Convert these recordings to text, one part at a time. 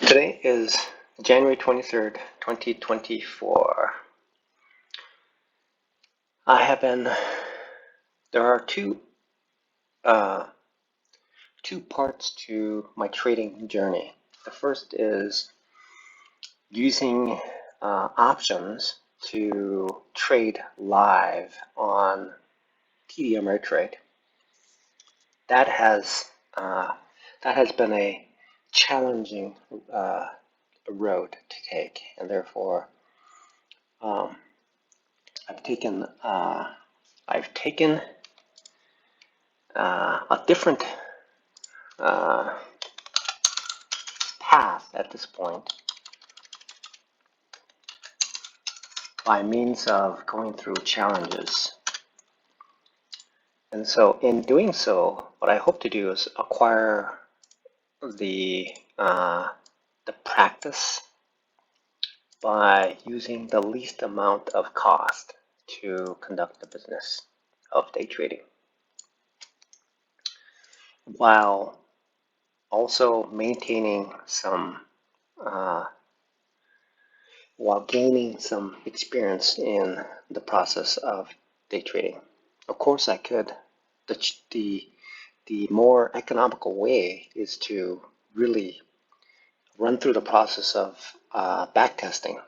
Today is January 23rd, 2024. There are two parts to my trading journey. The first is using options to trade live on TD Ameritrade. That has been a challenging road to take, and therefore I've taken a different path at this point by means of going through challenges. And so in doing so, what I hope to do is acquire the practice by using the least amount of cost to conduct the business of day trading, while also maintaining while gaining some experience in the process of day trading. Of course, I could. The more economical way is to really run through the process of backtesting.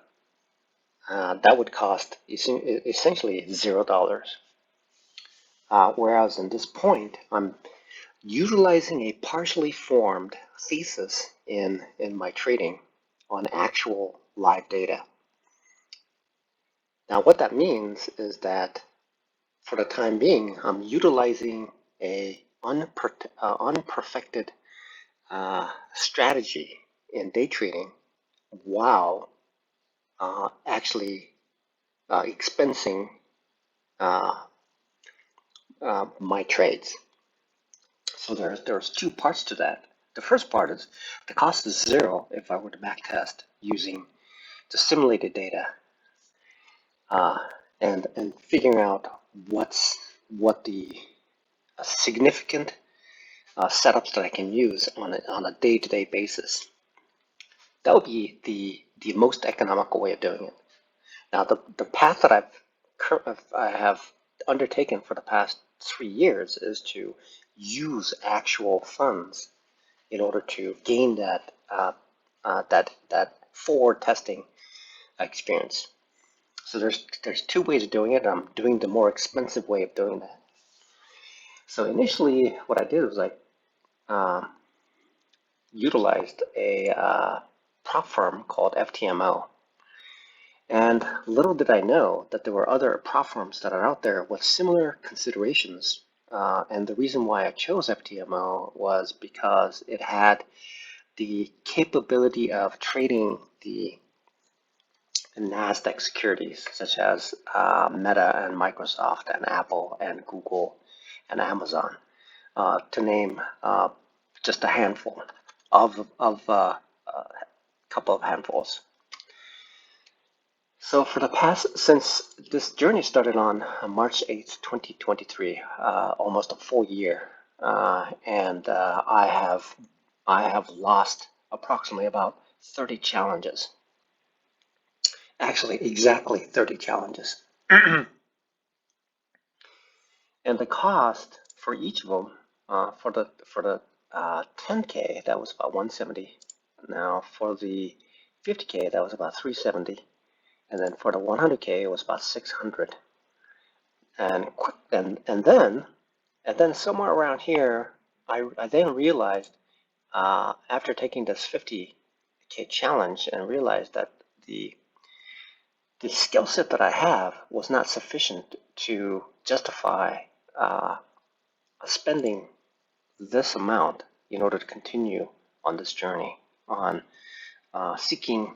That would cost essentially $0. Whereas in this point, I'm utilizing a partially formed thesis in my trading on actual live data. Now, what that means is that for the time being, I'm utilizing a unperfected strategy in day trading while actually expensing my trades. So there's two parts to that. The first part is the cost is zero if I were to backtest using the simulated data and figuring out what the significant setups that I can use on a day-to-day basis. That would be the most economical way of doing it. Now, the path that I have undertaken for the past 3 years is to use actual funds in order to gain that forward testing experience. So there's two ways of doing it. I'm doing the more expensive way of doing that. So initially, what I did was I utilized a prop firm called FTMO. And little did I know that there were other prop firms that are out there with similar considerations. And the reason why I chose FTMO was because it had the capability of trading the NASDAQ securities, such as Meta and Microsoft and Apple and Google and Amazon, to name just a handful of a couple of handfuls. So since this journey started on March 8th, 2023, almost a full year, and I have lost approximately about 30 challenges. Actually, exactly 30 challenges. And the cost for each of them, for the 10K, that was about 170. Now for the 50K, that was about 370. And then for the 100K, it was about 600. And then somewhere around here, I then realized after taking this 50K challenge and realized that the skill set that I have was not sufficient to justify spending this amount in order to continue on this journey on seeking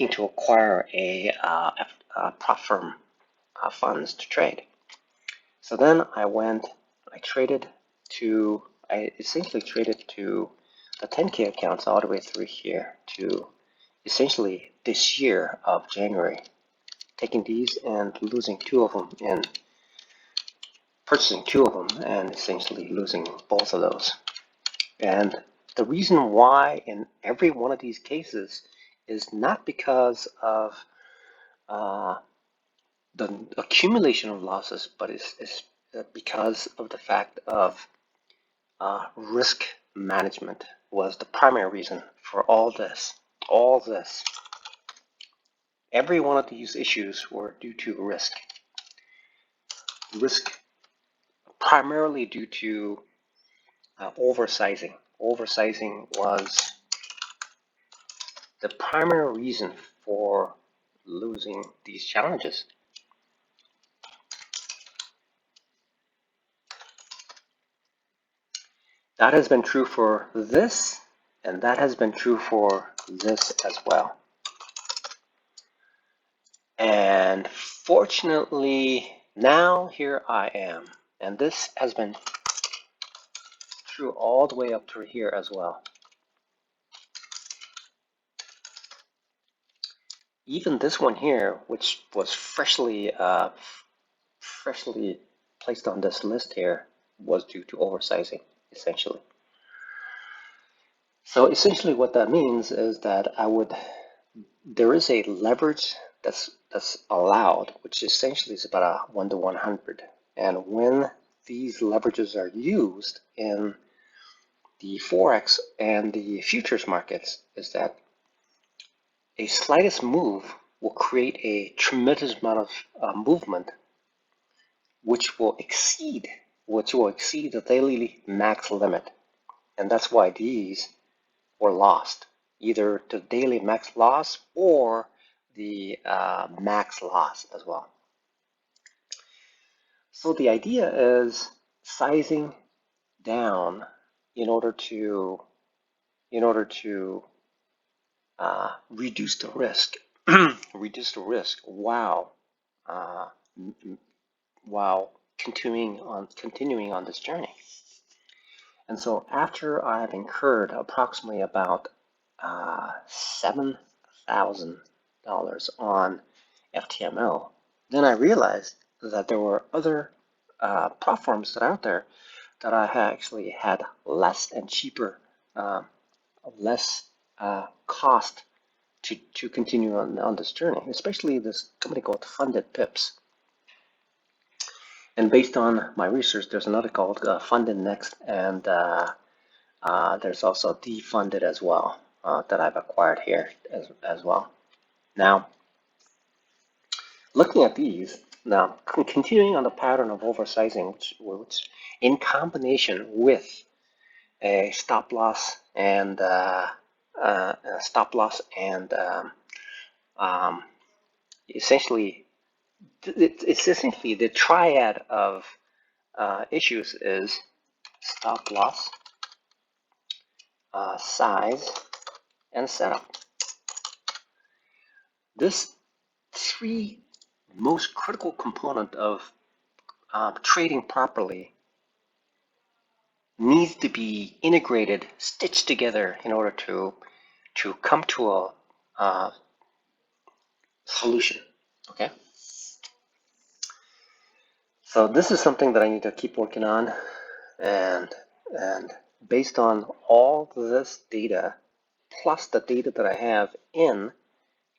to acquire a prop firm funds to trade. So then I essentially traded to the 10K accounts all the way through here to essentially this year of January, taking these and losing two of them and purchasing two of them and essentially losing both of those. And the reason why in every one of these cases is not because of the accumulation of losses, but it's because of the fact of risk management was the primary reason for all this. All this. Every one of these issues were due to risk. Risk primarily due to oversizing. Oversizing was the primary reason for losing these challenges. That has been true for this, and that has been true for this as well. And fortunately, now here I am. And this has been true all the way up through here as well. Even this one here, which was freshly placed on this list here, was due to oversizing, essentially. So essentially what that means is that there is a leverage that's allowed, which essentially is about a 1 to 100. And when these leverages are used in the Forex and the futures markets, is that a slightest move will create a tremendous amount of movement, which will exceed the daily max limit. And that's why these were lost, either the daily max loss or the max loss as well. So the idea is sizing down in order to reduce the risk, reduce the risk while continuing on this journey. And so after I've incurred approximately about $7,000 on FTML, then I realized that there were other platforms that are out there that I actually had less and cheaper, less cost to continue on this journey, especially this company called Funded Pips. And based on my research, there's another called Funded Next, and there's also Defunded as well that I've acquired here as well. Now, looking at these, now continuing on the pattern of oversizing, which in combination with a stop loss and essentially it's essentially the triad of issues is stop loss, size, and setup. This three most critical component of trading properly needs to be integrated, stitched together in order to come to a solution. Okay. So this is something that I need to keep working on, and based on all this data, plus the data that I have in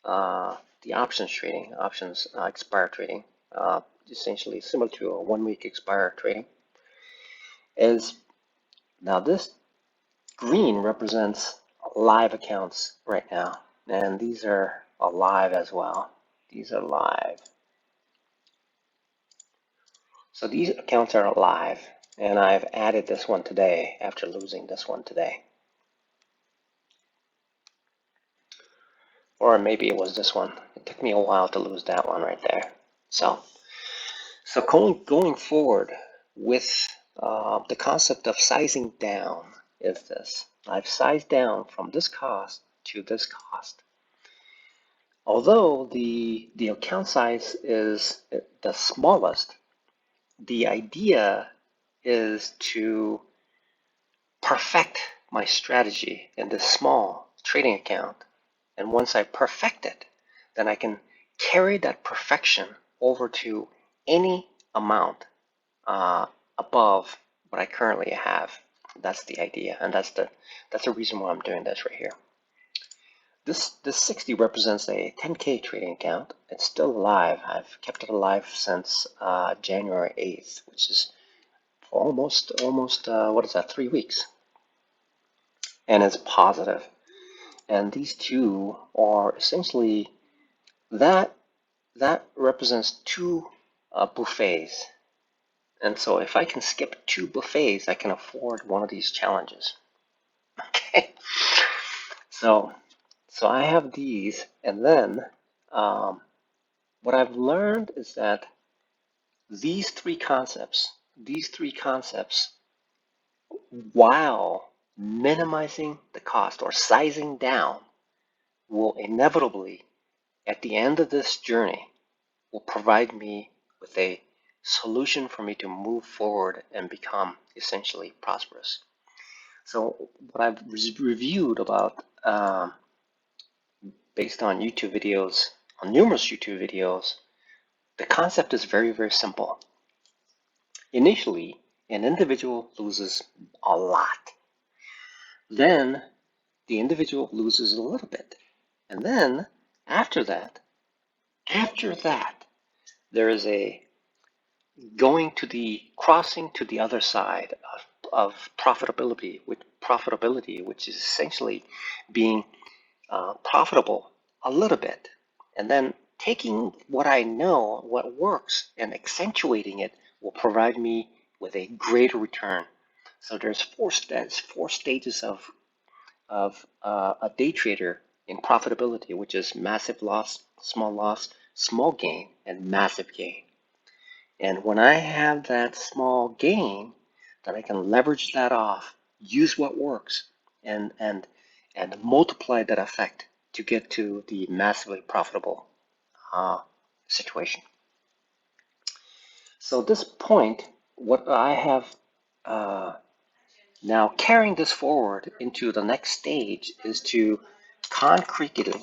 the options trading, expire trading, essentially similar to a 1 week expire trading, is now this green represents live accounts right now, and these are alive as well. These are live. So these accounts are alive, and I've added this one today after losing this one today. Or maybe it was this one. It took me a while to lose that one right there. So going forward with the concept of sizing down is this. I've sized down from this cost to this cost. Although the account size is the smallest, the idea is to perfect my strategy in this small trading account. And once I perfect it, then I can carry that perfection over to any amount above what I currently have. That's the idea, and that's the reason why I'm doing this right here. This 60 represents a 10K trading account. It's still alive. I've kept it alive since January 8th, which is almost what is that, 3 weeks, and it's positive. And these two are essentially that represents two buffets. And so if I can skip two buffets, I can afford one of these challenges. Okay. So I have these, and then what I've learned is that these three concepts, while minimizing the cost or sizing down, will inevitably, at the end of this journey, will provide me with a solution for me to move forward and become essentially prosperous. So what I've reviewed about, based on YouTube videos, on numerous YouTube videos, the concept is very, very simple. Initially, an individual loses a lot. Then the individual loses a little bit. And then after that, there is a crossing to the other side of profitability, which is essentially being profitable a little bit, and then taking what I know, what works, and accentuating it will provide me with a greater return. So there's four stages of a day trader in profitability, which is massive loss, small gain, and massive gain. And when I have that small gain, then I can leverage that off, use what works, and multiply that effect to get to the massively profitable situation. So at this point, what I have now carrying this forward into the next stage is to concretely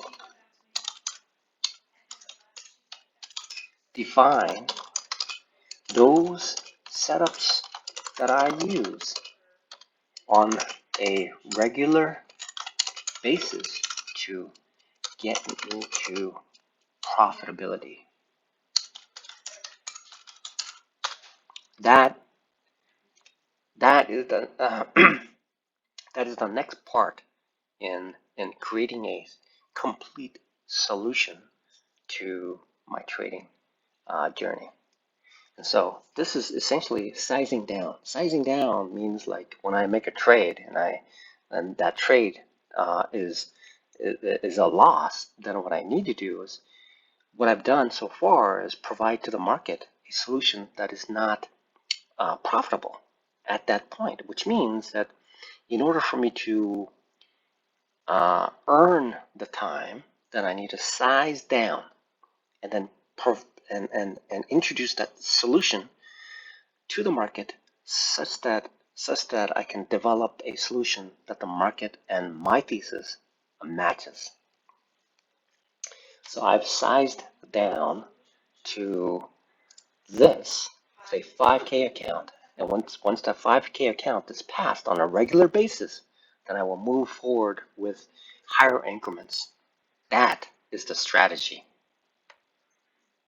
define those setups that I use on a regular basis to get into profitability. That is the that is the next part in creating a complete solution to my trading journey. And so this is essentially sizing down. Sizing down means like when I make a trade and that trade is a loss, then what I need to do is, what I've done so far is provide to the market a solution that is not profitable at that point, which means that in order for me to earn the time, then I need to size down and then introduce that solution to the market such that I can develop a solution that the market and my thesis matches. So I've sized down to this, say 5K account. And once that 5K account is passed on a regular basis, then I will move forward with higher increments. That is the strategy.